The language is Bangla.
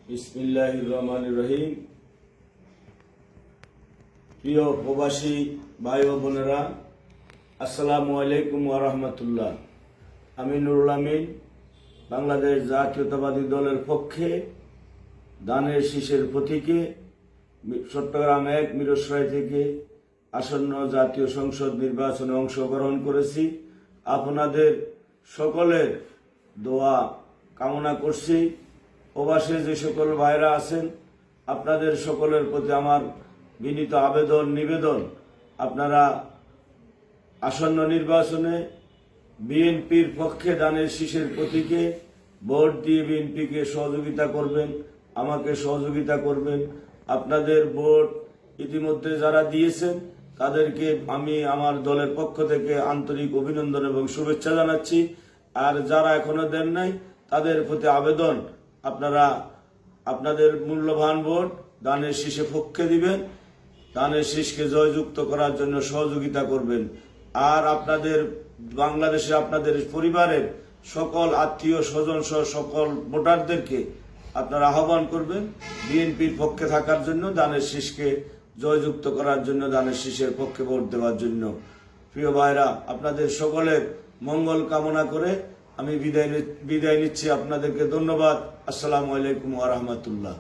বিসমিল্লাহির রহমানির রহিম। প্রিয় প্রবাসী ভাই ও বোনেরা, আসসালামু আলাইকুম ওয়া রাহমাতুল্লাহ। আমি নুরুল আমিন, বাংলাদেশ জাতীয়তাবাদী দলের পক্ষে ধানের শীষের প্রতীকে চট্টগ্রাম ১ মিরসরাই থেকে আসন্ন জাতীয় সংসদ নির্বাচনে অংশগ্রহণ করেছি। আপনাদের সকলের দোয়া কামনা করছি। প্রবাসে যে সকল ভাইরা আছেন, আপনাদের সকলের প্রতি আমার বিনীত আবেদন নিবেদন, আপনারা আসন্ন নির্বাচনে বিএনপির পক্ষে ধানের শীষের প্রতীকে ভোট দিয়ে বিএনপিকে সহযোগিতা করবেন, আমাকে সহযোগিতা করবেন। আপনাদের ভোট ইতিমধ্যে যারা দিয়েছেন তাদেরকে আমি আমার দলের পক্ষ থেকে আন্তরিক অভিনন্দন এবং শুভেচ্ছা জানাচ্ছি। আর যারা এখনো দেন নাই তাদের প্রতি আবেদন, আপনারা আপনাদের মূল্যবান ভোট ধানের শীষে পক্ষে দিবেন, ধানের শীষকে জয়যুক্ত করার জন্য সহযোগিতা করবেন। আর আপনাদের বাংলাদেশে আপনাদের পরিবারের সকল আত্মীয় স্বজন সহ সকল ভোটারদেরকে আপনারা আহ্বান করবেন বিএনপির পক্ষে থাকার জন্য, ধানের শীষকে জয়যুক্ত করার জন্য, ধানের শীষের পক্ষে ভোট দেওয়ার জন্য। প্রিয় ভাইরা, আপনাদের সকলের মঙ্গল কামনা করে আমি বিদায় নিচ্ছি। আপনাদেরকে ধন্যবাদ। আসসালামু আলাইকুম ওয়া রাহমাতুল্লাহ।